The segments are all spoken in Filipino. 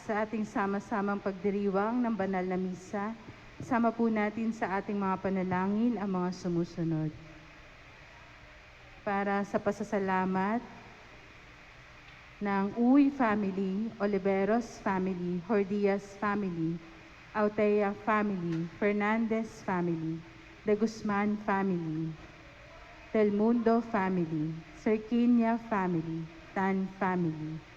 sa ating sama-samang pagdiriwang ng banal na misa, sama po natin sa ating mga panalangin ang mga sumusunod. Para sa pasasalamat ng Uy family, Oliveros family, Hordias family, Autea family, Fernandez family, De Guzman family, Telmundo family, Cerquinia family, Tan family.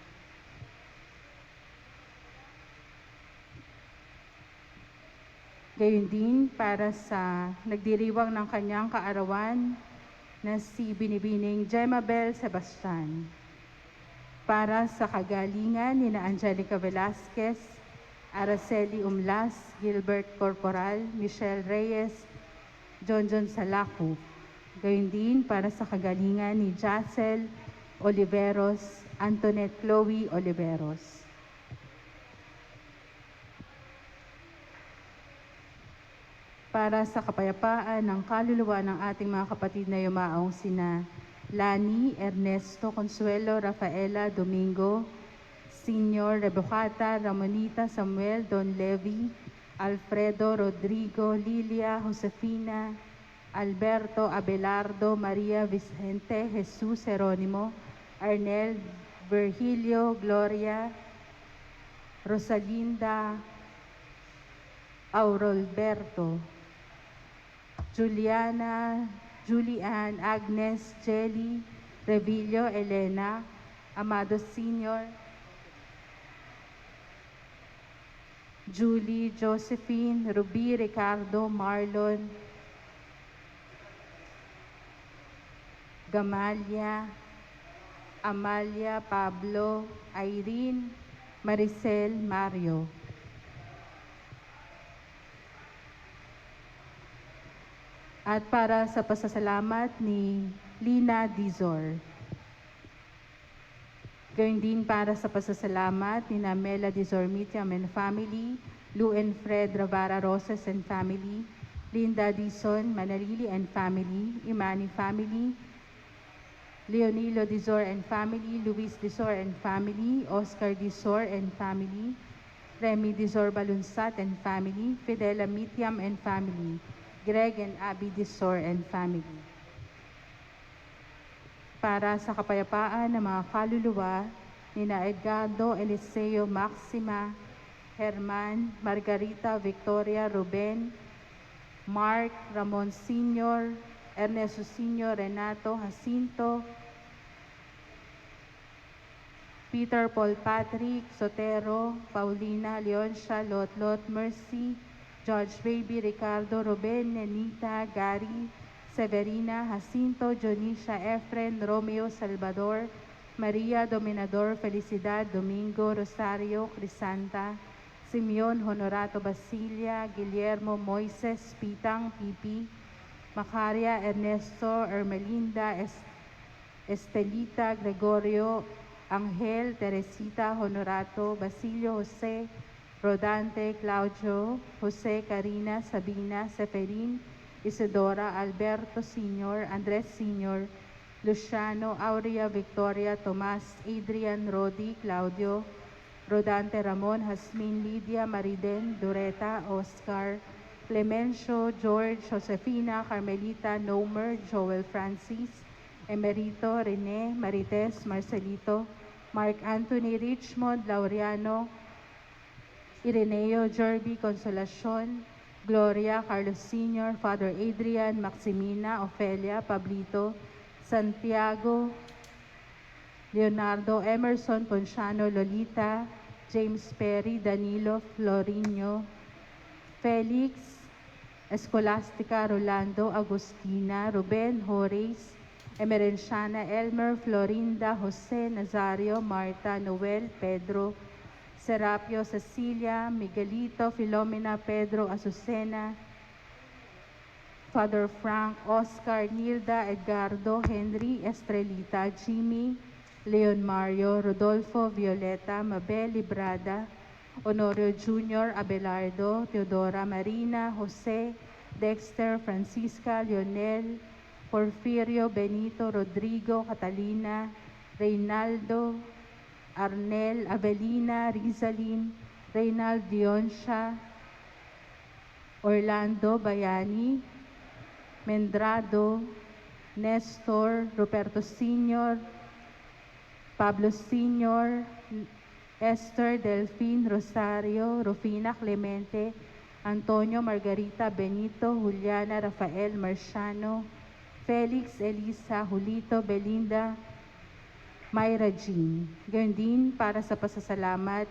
Gayon din para sa nagdiriwang ng kanyang kaarawan na si Binibining Jemabel Sebastian. Para sa kagalingan ni na Angelica Velasquez, Araceli Umlas, Gilbert Corporal, Michelle Reyes, John Salacu. Gayon din para sa kagalingan ni Jacel Oliveros, Antoinette Chloe Oliveros. Para sa kapayapaan ng kaluluwa ng ating mga kapatid na yumaong sina Lani, Ernesto, Consuelo, Rafaela, Domingo, Senior, Rebocata, Ramonita, Samuel, Don Levi, Alfredo, Rodrigo, Lilia, Josefina, Alberto, Abelardo, Maria Vicente, Jesus, Jeronimo, Arnel, Virgilio, Gloria, Rosalinda, Aurolberto, Juliana, Julian, Agnes, Jelly, Revillo, Elena, Amado Senior, Julie, Josephine, Ruby, Ricardo, Marlon, Gamalia, Amalia, Pablo, Irene, Maricel, Mario. At para sa pasasalamat ni Lina Dizor. Gayon din para sa pasasalamat ni Mela Dizor Mitiam and family, Lou and Fred Ravara Roses and family, Linda Dizon Manalili and family, Imani family, Leonilo Dizor and family, Luis Dizor and family, Oscar Dizor and family, Remy Dizor Balunsat and family, Fidela Mitiam and family, Greg and Abby Dizor and family. Para sa kapayapaan ng mga kaluluwa ni na Edgardo Eliseo Maxima, Herman, Margarita, Victoria, Ruben, Mark, Ramon Sr., Ernesto Sr., Renato, Jacinto, Peter Paul Patrick, Sotero, Paulina, Leoncia, Lot, Mercy, George Baby, Ricardo, Ruben, Nenita, Gary, Severina, Jacinto, Jonisha, Efren, Romeo, Salvador, Maria, Dominador, Felicidad, Domingo, Rosario, Crisanta, Simeon, Honorato, Basilia, Guillermo, Moises, Pitang, Pipi, Macaria, Ernesto, Ermelinda, Estelita, Gregorio, Angel, Teresita, Honorato, Basilio, Jose, Rodante, Claudio, Jose, Karina, Sabina, Seferin, Isidora, Alberto Sr., Andres Sr., Luciano, Aurea, Victoria, Tomas, Adrian, Rodi, Claudio, Rodante, Ramon, Jasmin, Lydia, Mariden, Doreta, Oscar, Clemencio, George, Josefina, Carmelita, Nomer, Joel Francis, Emerito, Rene, Marites, Marcelito, Mark Anthony, Richmond, Laureano, Ireneo, Jerby, Consolacion, Gloria, Carlos Sr., Father Adrian, Maximina, Ofelia, Pablito, Santiago, Leonardo, Emerson, Ponciano, Lolita, James Perry, Danilo, Florinho, Felix, Escolastica, Rolando, Agustina, Ruben, Horace, Emerenciana, Elmer, Florinda, Jose, Nazario, Marta, Noel, Pedro, Serapio, Cecilia, Miguelito, Filomena, Pedro, Azucena, Father Frank, Oscar, Nilda, Edgardo, Henry, Estrelita, Jimmy, Leon Mario, Rodolfo, Violeta, Mabel, Librada, Honorio Jr., Abelardo, Teodora, Marina, Jose, Dexter, Francisca, Lionel, Porfirio, Benito, Rodrigo, Catalina, Reynaldo, Arnel Avelina Rizalin, Reynald Dioncia, Orlando Bayani, Mendrado, Nestor, Roberto Sr., Pablo Sr., Esther Delfin Rosario, Rufina Clemente, Antonio Margarita Benito, Juliana Rafael Marciano, Felix Elisa Julito Belinda, Myra Jean. Gayon din para sa pasasalamat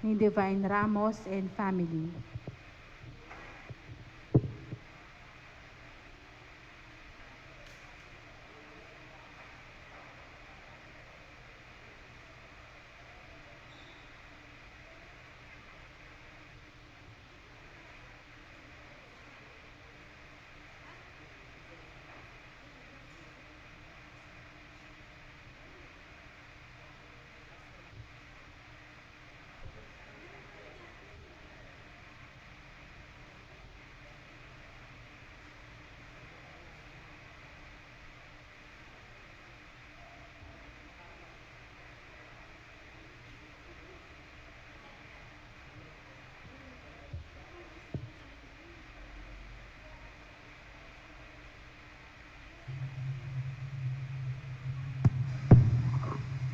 ni Divine Ramos and family.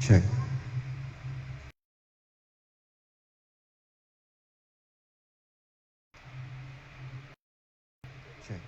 Check. Check.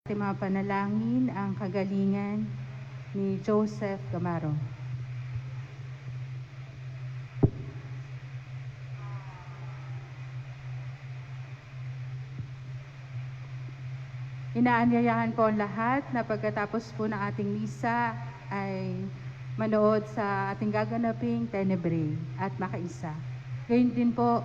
Ating mga panalangin ang kagalingan ni Joseph Gamaro. Inaanyayahan po ang lahat na pagkatapos po ng ating misa ay manood sa ating gaganaping Tenebre at Makaisa. Gayun din po,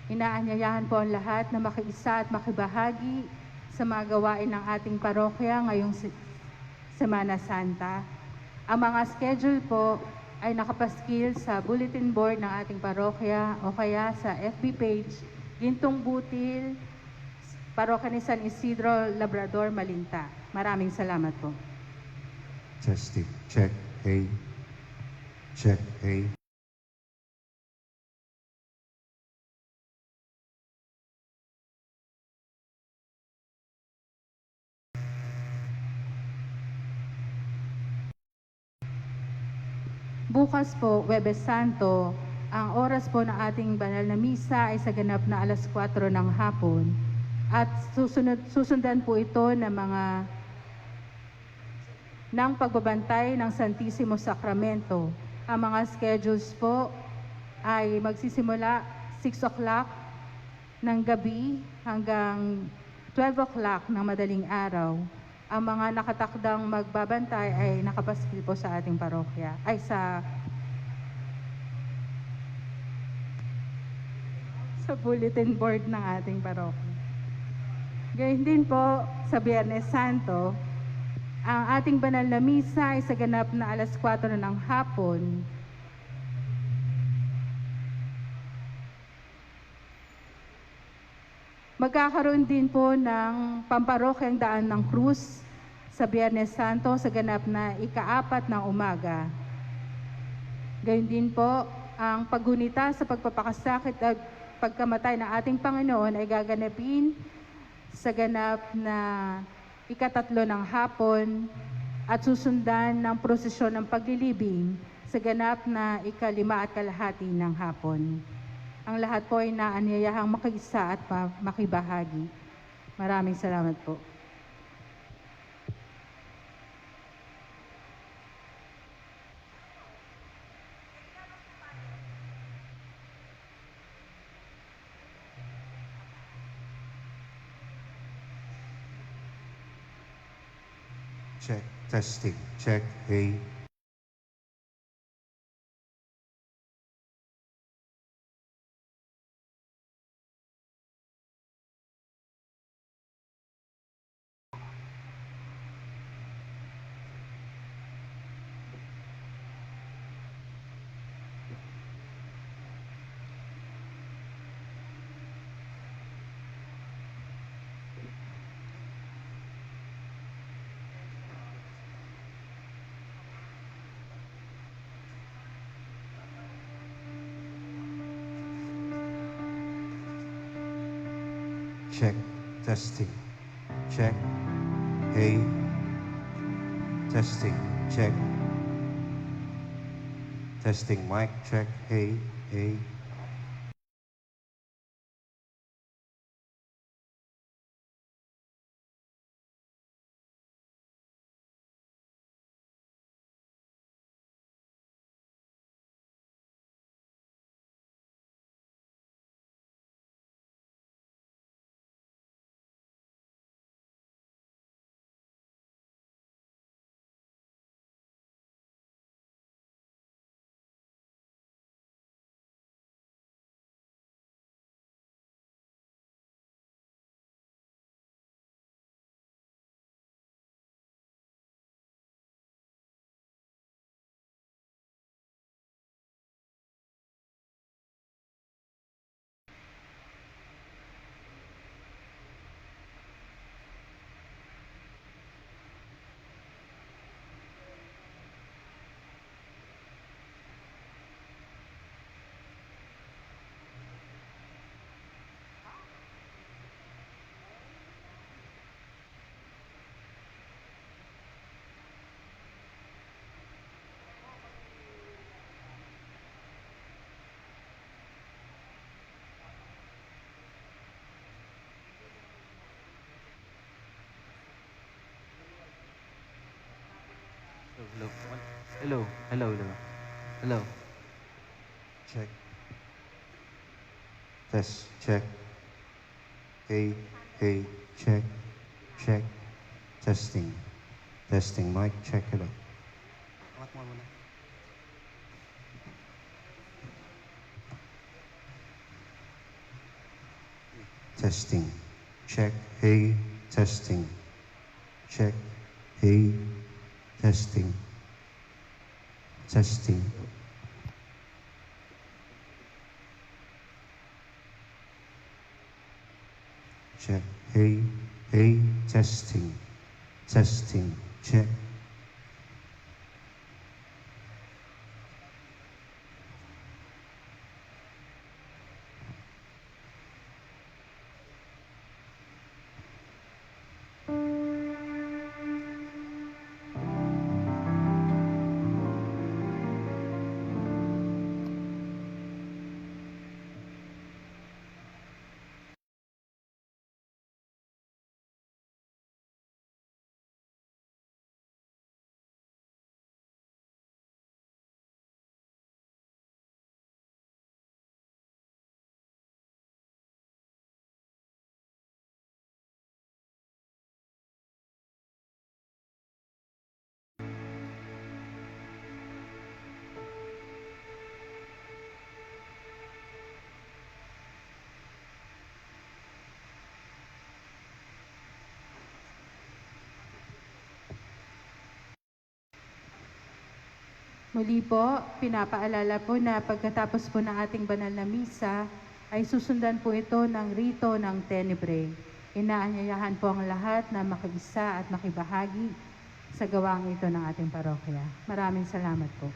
inaanyayahan po ang lahat na makiisa at makibahagi sa mga gawain ng ating parokya ngayong Semana Santa. Ang mga schedule po ay nakapaskil sa bulletin board ng ating parokya o kaya sa FB page Gintong Butil, Parokya ni San Isidro Labrador, Malinta. Maraming salamat po. Testing. Check. A. Check. A. Bukas po, Huwebes Santo, ang oras po ng ating banal na misa ay sa ganap na alas 4 ng hapon. At susundan po ito ng pagbabantay ng Santissimo Sacramento. Ang mga schedules po ay magsisimula 6 o'clock ng gabi hanggang 12 o'clock ng madaling araw. Ang mga nakatakdang magbabantay ay nakapaskil po sa ating parokya, ay sa bulletin board ng ating parokya. Gayun din po sa Biyernes Santo, ang ating banal na misa ay sa ganap na alas 4 ng hapon. Magkakaroon din po ng pamparokyang daan ng krus sa Biyernes Santo sa ganap na ika-4 ng umaga. Gayon din po, ang paggunita sa pagpapakasakit at pagkamatay ng ating Panginoon ay gaganapin sa ganap na ikatatlo ng hapon at susundan ng prosesyon ng paglilibing sa ganap na ikalima at kalahati ng hapon. Ang lahat po ay naanyayahang makiisa at makibahagi. Maraming salamat po. Check, testing, check, hey. Check, testing, check, hey. Testing, check. Testing, mic, check, hey, hey. Hello, hello, hello, hello, hello. Check. Test, check. Hey, hey, check, check. Testing, testing, mic, check, hello. Angat mo muna. Testing, check, hey, testing, check, hey, testing, testing. Check, hey, hey, testing, testing, check. Muli po, pinapaalala po na pagkatapos po ng ating banal na misa, ay susundan po ito ng rito ng tenebre. Inaanyayahan po ang lahat na makiisa at makibahagi sa gawaang ito ng ating parokya. Maraming salamat po.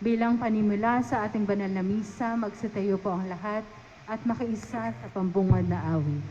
Bilang panimula sa ating banal na misa, magsitayo po ang lahat at makiisa sa pambungad na awit.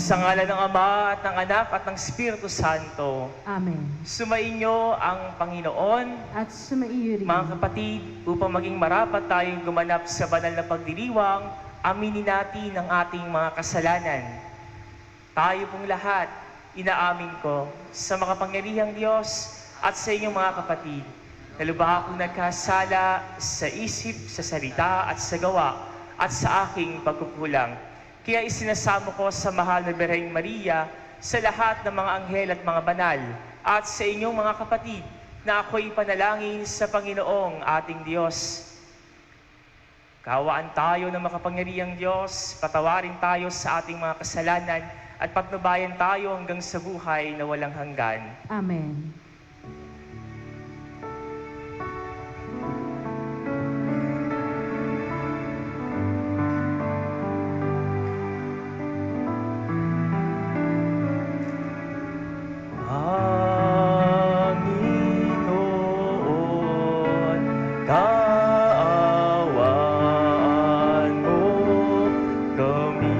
Sa ngalan ng Ama at ng Anak at ng Espiritu Santo, Amen. sumainyo ang Panginoon, At sumaiyo rin. mga kapatid, upang maging marapat tayong gumanap sa banal na pagdiriwang, aminin natin ang ating mga kasalanan. Tayo pong lahat, inaamin ko sa makapangyarihang Diyos at sa inyong mga kapatid, na lubha akong nagkasala sa isip, sa salita at sa gawa at sa aking pagkukulang. Kaya isinasamo ko sa mahal na Birheng Maria, sa lahat ng mga anghel at mga banal, at sa inyong mga kapatid, na ako'y panalangin sa Panginoong ating Diyos. Kawaan tayo ng makapangyarihang Diyos, patawarin tayo sa ating mga kasalanan, at patnubayan tayo hanggang sa buhay na walang hanggan. Amen. Panginoon, kaawaan mo kami.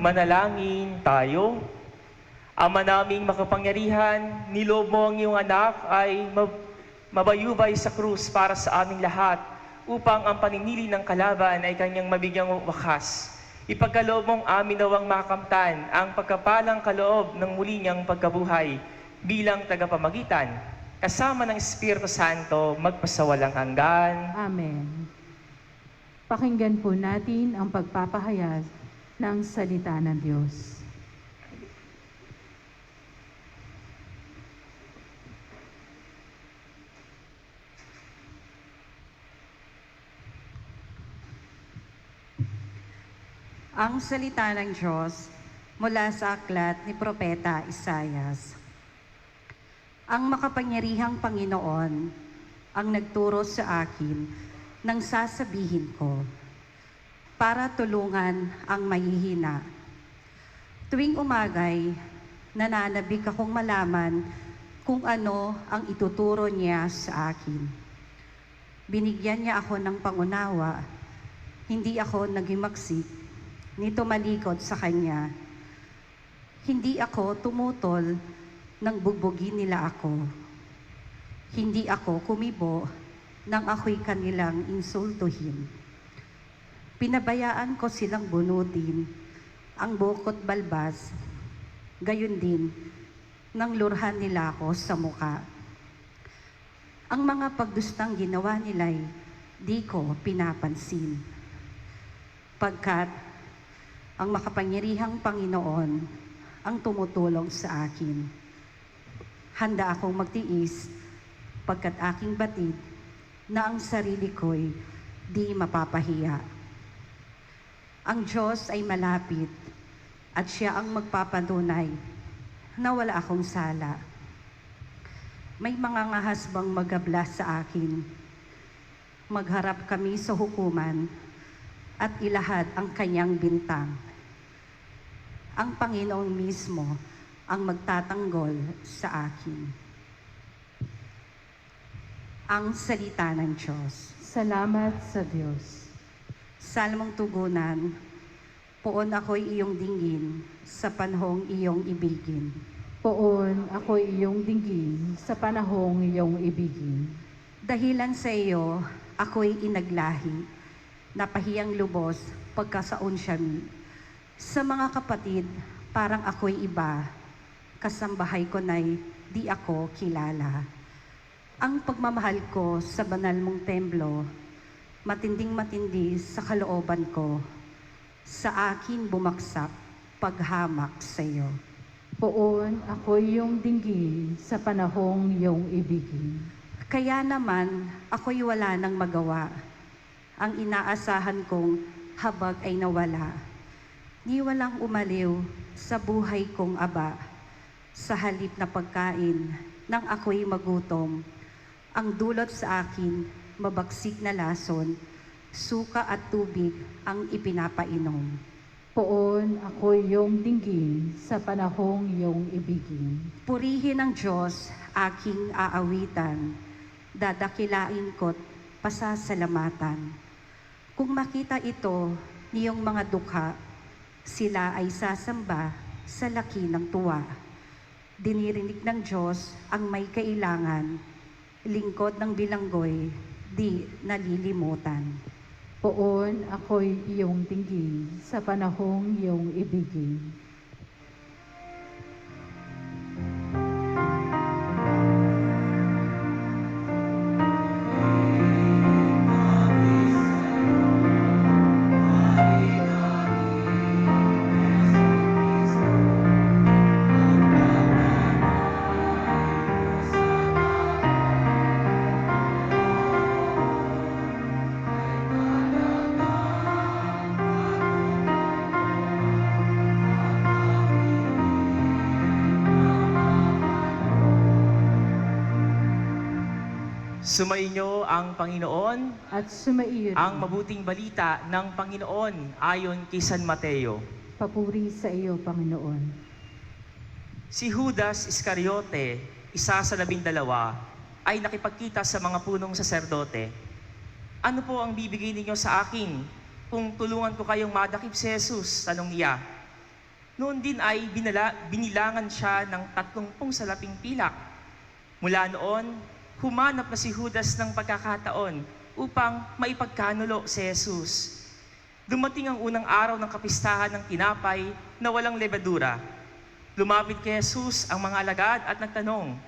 Manalangin tayo. Ama naming makapangyarihan, niloob mo ang iyong anak ay mabayubay sa krus para sa aming lahat upang ang paninili ng kalaban ay kanyang mabigyang wakas. Ipagkaloob mong amin nawang makamtan ang pagkapalang kaloob ng muli niyang pagkabuhay bilang tagapamagitan, kasama ng Espiritu Santo, magpasawalang hanggan. Amen. Pakinggan po natin ang pagpapahayag ng salita ng Diyos. Ang salita ng Diyos mula sa aklat ni Propeta Isaias. Ang makapangyarihang Panginoon ang nagturo sa akin nang sasabihin ko, para tulungan ang mahihina. Tuwing umagay, nananabik akong malaman kung ano ang ituturo niya sa akin. Binigyan niya ako ng pangunawa, hindi ako nagimaksik, ni tumalikod sa kanya. Hindi ako tumutol nang bugbugin nila ako. Hindi ako kumibo nang ako'y kanilang insultuhin. Pinabayaan ko silang bunutin ang bukod balbas, gayon din nang lurhan nila ako sa muka. Ang mga pagdustang ginawa nila'y di ko pinapansin. Pagkat ang makapangyarihang Panginoon ang tumutulong sa akin. Handa akong magtiis pagkat aking batid na ang sarili ko'y di mapapahiya. Ang Diyos ay malapit at siya ang magpapatunay na wala akong sala. May mga ngahas bang magabla sa akin. Magharap kami sa hukuman at ilahad ang kanyang bintang. Ang Panginoon mismo ang magtatanggol sa akin. Ang salita ng Diyos. Salamat sa Diyos. Salmong tugunan, poon ako'y iyong dinggin sa panahong iyong ibigin. Poon ako'y iyong dinggin sa panahong iyong ibigin. Dahilan sa iyo, ako'y inaglahi, napahiyang lubos pagkasaon siya mi. Sa mga kapatid, parang ako'y iba, kasambahay ko na'y di ako kilala. Ang pagmamahal ko sa banal mong templo, matinding-matindi sa kalooban ko, sa akin bumaksak paghamak sa iyo. Poon ako'y iyong dinggin sa panahong iyong ibigin. Kaya naman, ako'y wala nang magawa. Ang inaasahan kong habag ay nawala. Ni walang umaliw sa buhay kong aba. Sa halip na pagkain, nang ako'y magutom, ang dulot sa akin, mabagsik na lason, suka at tubig ang ipinapainom. Poon ako'y iyong dinggin sa panahong iyong ibigin. Purihin ng Diyos aking aawitan, dadakilain ko't pasasalamatan. Kung makita ito niyong mga dukha, sila ay sasamba sa laki ng tuwa. Dinirinig ng Diyos ang may kailangan, lingkod ng bilanggoy, di nalilimutan. Poon ako'y iyong dinggin sa panahong iyong ibigin. Sumainyo ang Panginoon, At sumaiyo rin. ang mabuting balita ng Panginoon ayon kay San Mateo. Papuri sa iyo, Panginoon. Si Judas Iscariote, isa sa 12, ay nakipagkita sa mga punong saserdote. Ano po ang bibigay ninyo sa akin kung tulungan ko kayong madakip si Jesus? Tanong niya. Noon din ay binilangan siya ng 30 salaping pilak. Mula noon, humanap na si Judas ng pagkakataon upang maipagkanulo si Jesus. Dumating ang unang araw ng kapistahan ng tinapay na walang lebadura. Lumapit kay Jesus ang mga alagad at nagtanong,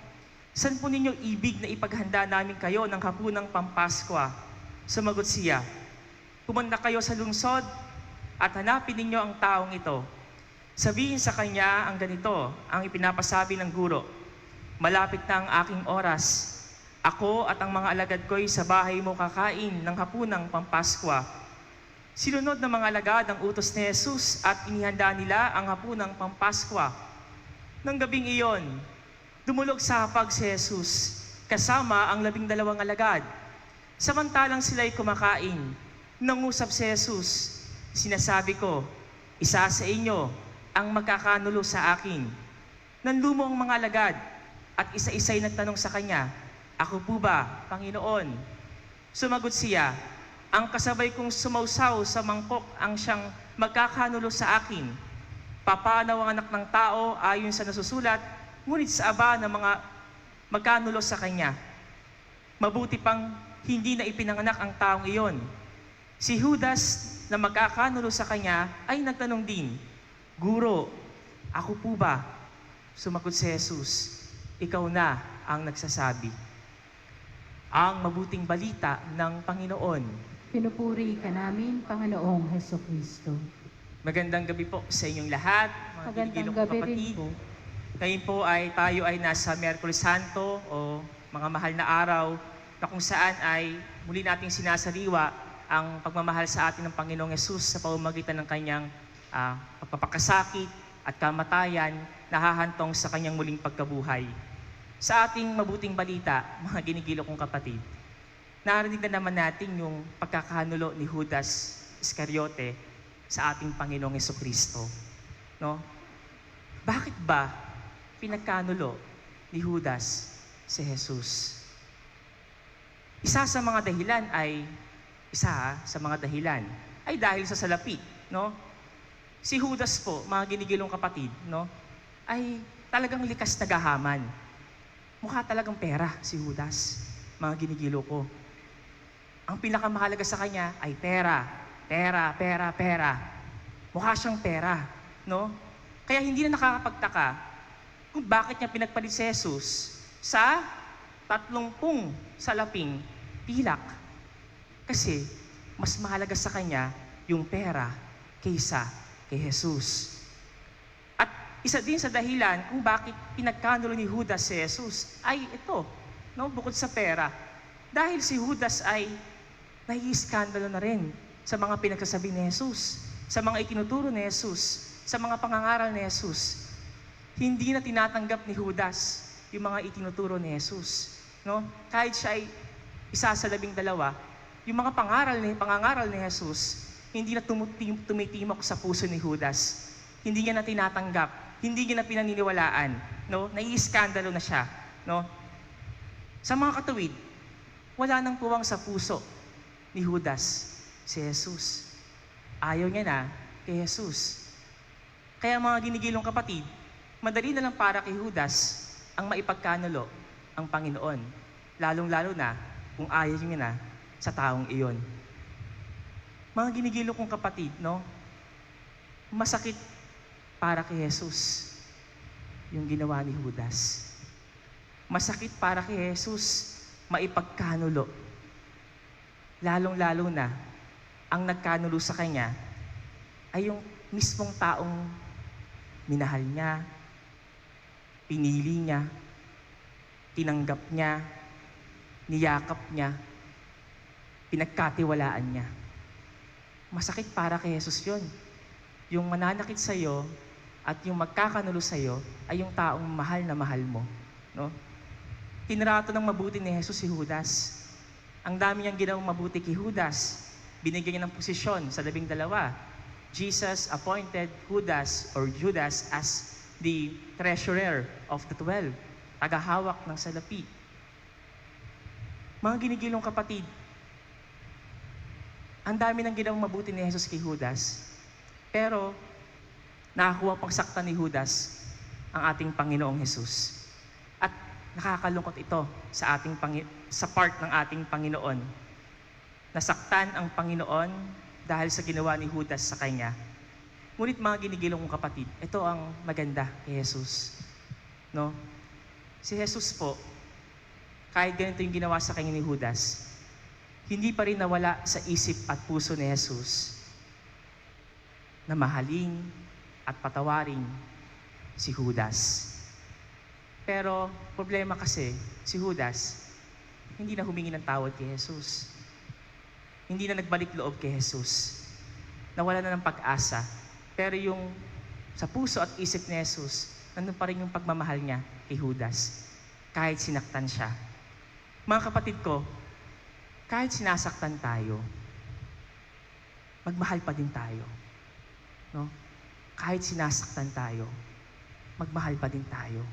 "Saan po ninyo ibig na ipaghanda namin kayo ng hapunang Pampaskwa?" Sumagot siya, "Pumunta kayo sa lungsod at hanapin ninyo ang taong ito. Sabihin sa kanya ang ganito, ang ipinapasabi ng guro, malapit na ang aking oras. Ako at ang mga alagad ko'y sa bahay mo kakain ng hapunang Pampaskwa." Sinunod ng mga alagad ang utos ni Jesus at inihanda nila ang hapunang Pampaskwa. Nang gabing iyon, dumulog sa hapag si Jesus kasama ang 12 alagad. Samantalang sila'y kumakain, nangusap si Jesus, "Sinasabi ko, isa sa inyo ang magkakanulo sa akin." Nanlumo ang mga alagad at isa-isa'y nagtanong sa kanya, "Ako po ba, Panginoon?" Sumagot siya, "Ang kasabay kong sumausaw sa mangkok ang siyang magkakanulo sa akin. Papanaw ang anak ng tao ayon sa nasusulat, ngunit sa aba ng mga magkanulo sa kanya. Mabuti pang hindi na ipinanganak ang taong iyon." Si Judas na magkakanulo sa kanya ay nagtanong din, "Guro, ako po ba?" Sumagot si Jesus, "Ikaw na ang nagsasabi." Ang mabuting balita ng Panginoon. Pinupuri ka namin, Panginoong Heso Kristo. Magandang gabi po sa inyong lahat, mga Magandang ginigilong gabi rin kapatid. po. Ngayon po ay tayo ay nasa Miyerkules Santo o mga mahal na araw na kung saan ay muli nating sinasariwa ang pagmamahal sa atin ng Panginoong Hesus sa pamamagitan ng kanyang pagpapakasakit at kamatayan na hahantong sa kanyang muling pagkabuhay. Sa ating mabuting balita, mga ginigilo kong kapatid, narinig na naman natin yung pagkakanulo ni Judas Iscariote sa ating Panginoong Hesukristo. No? Bakit ba pinagkanulo ni Judas si Jesus? Isa sa mga dahilan ay dahil sa salapi, no? Si Judas po, mga ginigilong kapatid, no, ay talagang likas na gahaman. Mukha talagang pera si Judas, mga ginigilo ko. Ang pinakamahalaga sa kanya ay pera, pera, pera, pera. Mukha siyang pera, no? Kaya hindi na nakakapagtaka kung bakit niya pinagpalit si Jesus sa 30 salaping pilak. Kasi mas mahalaga sa kanya yung pera kaysa kay Jesus. At isa din sa dahilan kung bakit pinagkanulo ni Judas si Jesus ay ito, no? Bukod sa pera. Dahil si Judas ay nai-iskandalo na rin sa mga pinagsasabi ni Jesus, sa mga itinuturo ni Jesus, sa mga pangangaral ni Jesus. Hindi na tinatanggap ni Judas yung mga itinuturo ni Jesus, no? Kahit siya ay isa sa 12, yung mga pangangaral ni Jesus, hindi na tumitimok sa puso ni Judas. Hindi niya na tinatanggap, hindi niya na pinaniniwalaan, no? Nai-iskandalo na siya, no? Sa mga katuwid, wala nang puwang sa puso ni Judas si Jesus. Ayaw niya na kay Jesus. Kaya mga ginigilong kapatid, madali na lang para kay Judas ang maipagkanulo ang Panginoon. Lalong-lalo na kung ayaw niya na sa taong iyon. Mga ginigilong kong kapatid, no? Masakit para kay Jesus yung ginawa ni Judas. Masakit para kay Jesus maipagkanulo. Lalong-lalo na ang nagkanulo sa kanya ay yung mismong taong minahal niya, pinili niya, tinanggap niya, niyakap niya, pinagkatiwalaan niya. Masakit para kay Jesus yun. Yung mananakit sa'yo at yung magkakanulo sa'yo ay yung taong mahal na mahal mo. No? Tinrato ng mabuti ni Jesus si Judas. Ang dami niyang ginawang mabuti kay Judas. Binigyan niya ng posisyon sa 12. Jesus appointed Judas as the treasurer of the 12, tagahawak ng salapi. Mga ginigilong kapatid, ang dami ng ginawang mabuti ni Jesus kay Judas. Pero, nakakuha pang saktan ni Judas ang ating Panginoong Jesus. At nakakalungkot ito sa part ng ating Panginoon. Nasaktan ang Panginoon dahil sa ginawa ni Judas sa kanya. Ngunit mga ginigilong kong kapatid, ito ang maganda kay Jesus. No? Si Jesus po, kahit ganito yung ginawa sa kanya ni Judas, hindi pa rin nawala sa isip at puso ni Jesus na mahalin at patawarin si Judas. Pero problema kasi, si Judas, hindi na humingi ng tawad kay Jesus. Hindi na nagbalik loob kay Jesus. Nawala na ng pag-asa. Pero yung sa puso at isip ni Jesus, nandun pa rin yung pagmamahal niya kay Judas. Kahit sinaktan siya. Mga kapatid ko, kahit sinasaktan tayo, magmahal pa din tayo. No? Kahit sinasaktan tayo, magmahal pa din tayo.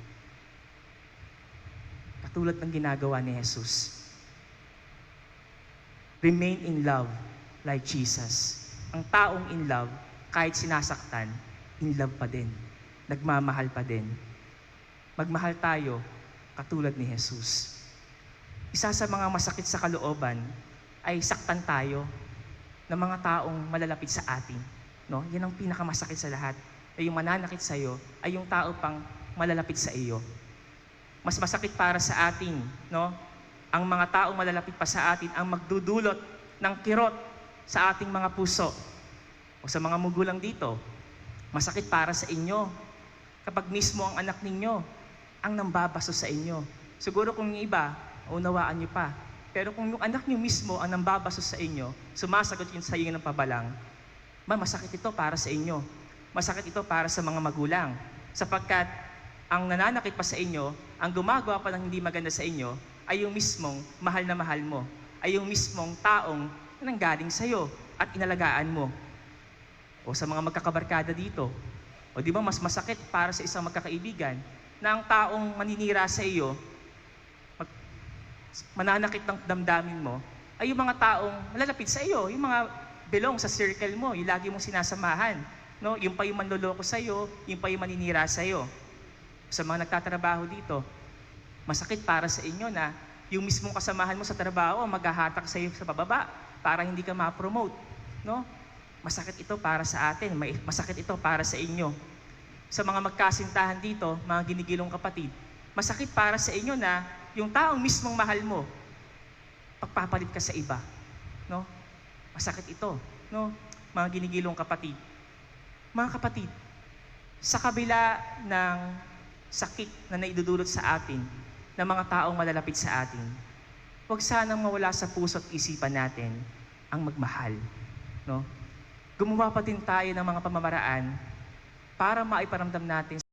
Katulad ng ginagawa ni Jesus. Remain in love like Jesus. Ang taong in love, kahit sinasaktan, in love pa din. Nagmamahal pa din. Magmahal tayo katulad ni Jesus. Isa sa mga masakit sa kalooban ay saktan tayo ng mga taong malalapit sa atin. No? Yan ang pinakamasakit sa lahat. Na yung mananakit sa iyo ay yung tao pang malalapit sa iyo. Mas masakit para sa atin, no? Ang mga taong malalapit pa sa atin ang magdudulot ng kirot sa ating mga puso. O sa mga magulang dito, masakit para sa inyo kapag mismo ang anak ninyo ang nambabaso sa inyo. Siguro kung yung iba, unawaan nyo pa. Pero kung yung anak nyo mismo ang nambabaso sa inyo, sumasagot yun sa inyo ng pabalang, masakit ito para sa inyo. Masakit ito para sa mga magulang. Sapagkat ang nananakit pa sa inyo, ang gumagawa pa ng hindi maganda sa inyo, ay yung mismong mahal na mahal mo. Ay yung mismong taong nanggaling sa'yo at inalagaan mo. O sa mga magkakabarkada dito, o di ba mas masakit para sa isang magkakaibigan na ang taong maninira sa iyo, mananakit ng damdamin mo, ay yung mga taong malalapit sa iyo, yung mga belong sa circle mo, yung lagi mong sinasamahan. No? Yung pa yung manloloko sa iyo, yung pa yung maninira sa iyo. Sa mga nagtatrabaho dito, masakit para sa inyo na yung mismong kasamahan mo sa trabaho maghahatak sa iyo sa bababa para hindi ka ma-promote. No? Masakit ito para sa atin, masakit ito para sa inyo. Sa mga magkasintahan dito, mga ginigilong kapatid, masakit para sa inyo na yung taong mismong mahal mo, pagpapalit ka sa iba. No? Masakit ito. No? Mga ginigilong kapatid. Mga kapatid, sa kabila ng sakit na naidudulot sa atin ng mga taong malalapit sa atin, huwag sanang mawala sa puso at isipan natin ang magmahal. No? Gumawa pa din tayo ng mga pamamaraan para maiparamdam natin